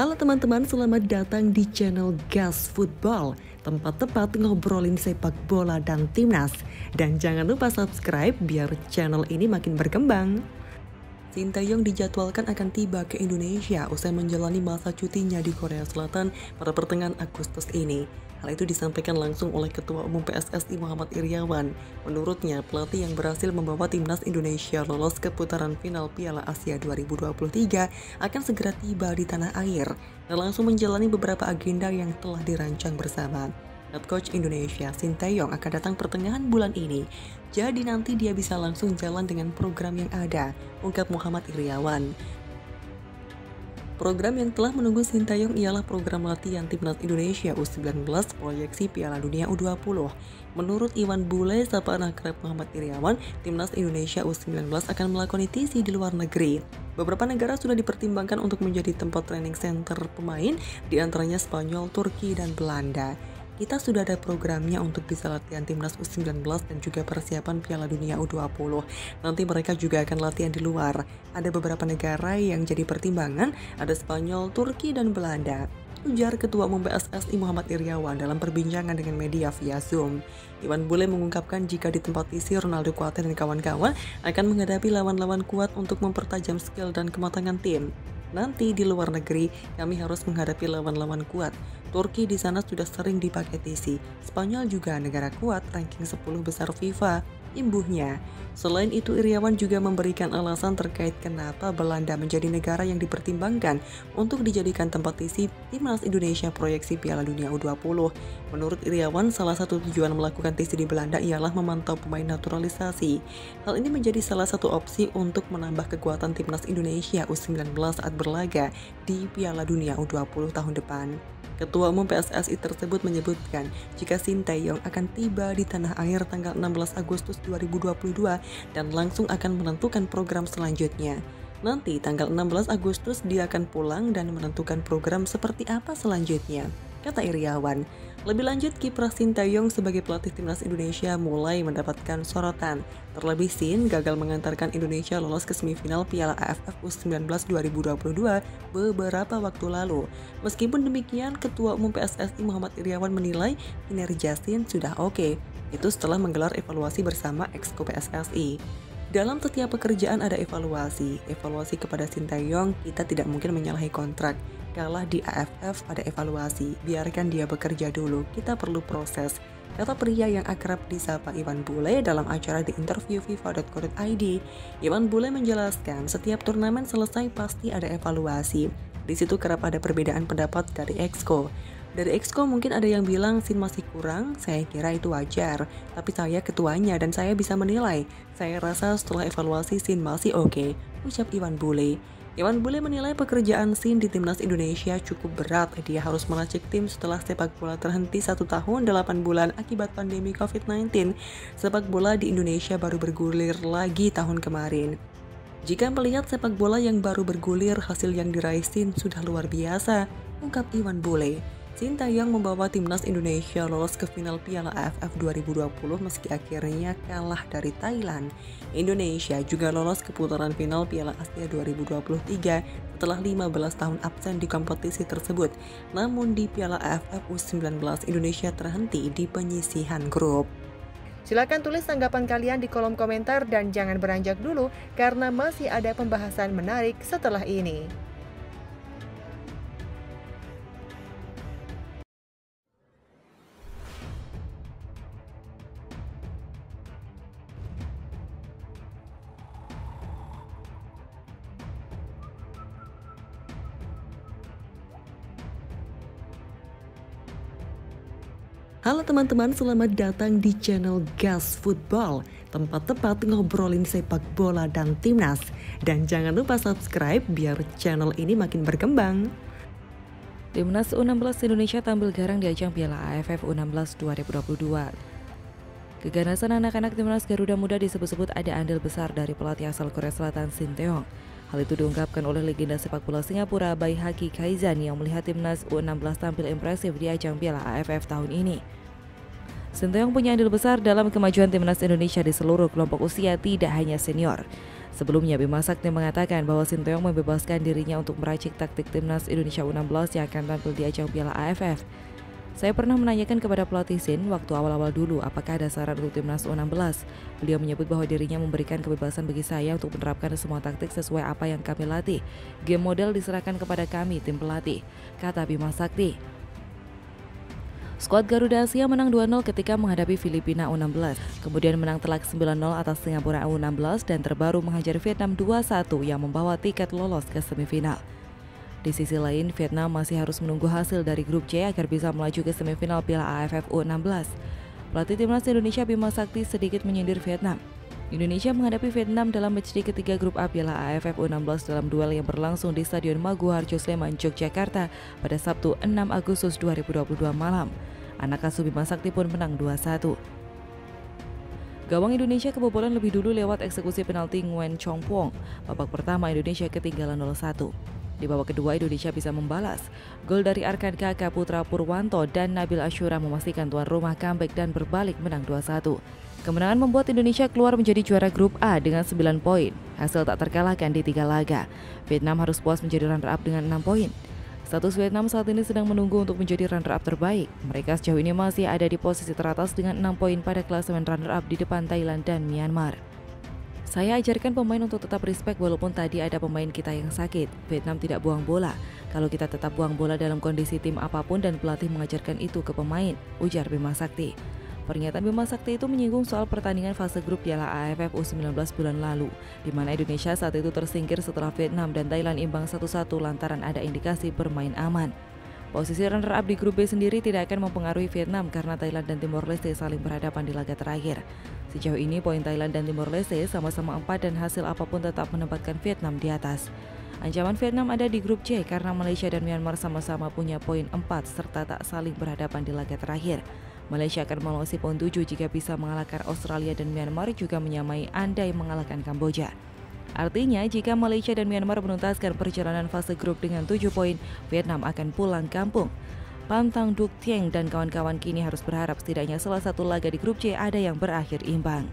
Halo teman-teman, selamat datang di channel Gas Football, tempat tepat ngobrolin sepak bola dan timnas. Dan jangan lupa subscribe biar channel ini makin berkembang. Sinteyong dijadwalkan akan tiba ke Indonesia usai menjalani masa cutinya di Korea Selatan pada pertengahan Agustus ini. Hal itu disampaikan langsung oleh Ketua Umum PSSI Muhammad Iryawan. Menurutnya, pelatih yang berhasil membawa timnas Indonesia lolos ke putaran final Piala Asia 2023 akan segera tiba di tanah air dan langsung menjalani beberapa agenda yang telah dirancang bersama. Head Coach Indonesia Sinteyong akan datang pertengahan bulan ini, jadi nanti dia bisa langsung jalan dengan program yang ada, ungkap Muhammad Iryawan. Program yang telah menunggu Sinteyong ialah program latihan timnas Indonesia U19 proyeksi Piala Dunia U20. Menurut Iwan Bule, sapaan akrab Muhammad Iryawan, timnas Indonesia U19 akan melakoni TC di luar negeri. Beberapa negara sudah dipertimbangkan untuk menjadi tempat training center pemain, diantaranya Spanyol, Turki, dan Belanda. Kita sudah ada programnya untuk bisa latihan timnas U19 dan juga persiapan Piala Dunia U20. Nanti mereka juga akan latihan di luar. Ada beberapa negara yang jadi pertimbangan, ada Spanyol, Turki, dan Belanda, ujar Ketua Umum PSSI Muhammad Iryawan dalam perbincangan dengan media via Zoom. Iwan Bule mengungkapkan jika di tempat isi Ronaldo Kuate dan kawan-kawan akan menghadapi lawan-lawan kuat untuk mempertajam skill dan kematangan tim. Nanti di luar negeri kami harus menghadapi lawan-lawan kuat. Turki di sana sudah sering dipakai TC. Spanyol juga negara kuat, ranking 10 besar FIFA, imbuhnya. Selain itu, Iryawan juga memberikan alasan terkait kenapa Belanda menjadi negara yang dipertimbangkan untuk dijadikan tempat TC timnas Indonesia proyeksi Piala Dunia U20. Menurut Iryawan, salah satu tujuan melakukan TC di Belanda ialah memantau pemain naturalisasi. Hal ini menjadi salah satu opsi untuk menambah kekuatan timnas Indonesia U19 saat berlaga di Piala Dunia U20 tahun depan. Ketua Umum PSSI tersebut menyebutkan jika Sinteyong akan tiba di tanah air tanggal 16 Agustus 2022 dan langsung akan menentukan program selanjutnya. Nanti tanggal 16 Agustus dia akan pulang dan menentukan program seperti apa selanjutnya, kata Iryawan. Lebih lanjut, kiprah Sinteyong sebagai pelatih timnas Indonesia mulai mendapatkan sorotan. Terlebih Sin gagal mengantarkan Indonesia lolos ke semifinal Piala AFF U19 2022 beberapa waktu lalu. Meskipun demikian, Ketua Umum PSSI Muhammad Iryawan menilai kinerja Sin sudah oke. Itu setelah menggelar evaluasi bersama Exco PSSI. Dalam setiap pekerjaan ada evaluasi kepada Sinteyong, kita tidak mungkin menyalahi kontrak. Kalah di AFF ada evaluasi, biarkan dia bekerja dulu, kita perlu proses, kata pria yang akrab disapa Iwan Bule dalam acara di interview FIFA.co.id. Iwan Bule menjelaskan setiap turnamen selesai pasti ada evaluasi. Di situ kerap ada perbedaan pendapat dari Exco. Dari Exco mungkin ada yang bilang Sin masih kurang, saya kira itu wajar. Tapi saya ketuanya dan saya bisa menilai. Saya rasa setelah evaluasi Sin masih oke, ucap Iwan Bule. Iwan Bule menilai pekerjaan Sin di timnas Indonesia cukup berat. Dia harus meracik tim setelah sepak bola terhenti 1 tahun 8 bulan akibat pandemi COVID-19. Sepak bola di Indonesia baru bergulir lagi tahun kemarin. Jika melihat sepak bola yang baru bergulir, hasil yang diraih Sin sudah luar biasa, ungkap Iwan Bule. Sinteyong membawa timnas Indonesia lolos ke final Piala AFF 2020 meski akhirnya kalah dari Thailand. Indonesia juga lolos ke putaran final Piala Asia 2023 setelah 15 tahun absen di kompetisi tersebut. Namun di Piala AFF U19 Indonesia terhenti di penyisihan grup. Silakan tulis tanggapan kalian di kolom komentar dan jangan beranjak dulu karena masih ada pembahasan menarik setelah ini. Halo teman-teman, selamat datang di channel Gas Football, tempat tepat ngobrolin sepak bola dan timnas. Dan jangan lupa subscribe biar channel ini makin berkembang. Timnas U16 Indonesia tampil garang di ajang Piala AFF U16 2022. Keganasan anak-anak timnas Garuda Muda disebut-sebut ada andil besar dari pelatih asal Korea Selatan Sinteyong. Hal itu diungkapkan oleh legenda sepak bola Singapura Baihaki Kaizan yang melihat timnas U16 tampil impresif di ajang Piala AFF tahun ini. Sinteyong punya andil besar dalam kemajuan timnas Indonesia di seluruh kelompok usia, tidak hanya senior. Sebelumnya, Bima Sakti mengatakan bahwa Sinteyong membebaskan dirinya untuk meracik taktik timnas Indonesia U16 yang akan tampil di ajang Piala AFF. Saya pernah menanyakan kepada pelatih Sin waktu awal-awal dulu apakah ada saran untuk timnas U16. Beliau menyebut bahwa dirinya memberikan kebebasan bagi saya untuk menerapkan semua taktik sesuai apa yang kami latih. Game model diserahkan kepada kami, tim pelatih, kata Bima Sakti. Skuad Garuda Asia menang 2-0 ketika menghadapi Filipina U16, kemudian menang telak 9-0 atas Singapura U16 dan terbaru menghajar Vietnam 2-1 yang membawa tiket lolos ke semifinal. Di sisi lain, Vietnam masih harus menunggu hasil dari grup C agar bisa melaju ke semifinal Piala AFF U16. Pelatih timnas Indonesia Bima Sakti sedikit menyindir Vietnam. Indonesia menghadapi Vietnam dalam matchday ketiga grup A Piala AFF U16 dalam duel yang berlangsung di Stadion Maguwarjo Sleman, Yogyakarta pada Sabtu 6 Agustus 2022 malam. Anak asuh Bima Sakti pun menang 2-1. Gawang Indonesia kebobolan lebih dulu lewat eksekusi penalti Nguyen Chong Pong. Babak pertama Indonesia ketinggalan 0-1. Di babak kedua Indonesia bisa membalas. Gol dari Arkan Kakak, Putra Purwanto dan Nabil Ashura memastikan tuan rumah comeback dan berbalik menang 2-1. Kemenangan membuat Indonesia keluar menjadi juara grup A dengan 9 poin. Hasil tak terkalahkan di 3 laga. Vietnam harus puas menjadi runner-up dengan 6 poin. Status Vietnam saat ini sedang menunggu untuk menjadi runner-up terbaik. Mereka sejauh ini masih ada di posisi teratas dengan 6 poin pada klasemen runner-up di depan Thailand dan Myanmar. Saya ajarkan pemain untuk tetap respect walaupun tadi ada pemain kita yang sakit. Vietnam tidak buang bola. Kalau kita tetap buang bola dalam kondisi tim apapun dan pelatih mengajarkan itu ke pemain, ujar Bima Sakti. Pernyataan Bima Sakti itu menyinggung soal pertandingan fase grup Piala AFF U19 bulan lalu, di mana Indonesia saat itu tersingkir setelah Vietnam dan Thailand imbang 1-1 lantaran ada indikasi bermain aman. Posisi runner-up di grup B sendiri tidak akan mempengaruhi Vietnam karena Thailand dan Timor Leste saling berhadapan di laga terakhir. Sejauh ini poin Thailand dan Timor Leste sama-sama 4 dan hasil apapun tetap menempatkan Vietnam di atas. Ancaman Vietnam ada di grup C karena Malaysia dan Myanmar sama-sama punya poin 4 serta tak saling berhadapan di laga terakhir. Malaysia akan melewati poin 7 jika bisa mengalahkan Australia dan Myanmar juga menyamai andai mengalahkan Kamboja. Artinya, jika Malaysia dan Myanmar menuntaskan perjalanan fase grup dengan 7 poin, Vietnam akan pulang kampung. Pantang Duc Thieng dan kawan-kawan kini harus berharap setidaknya salah satu laga di grup C ada yang berakhir imbang.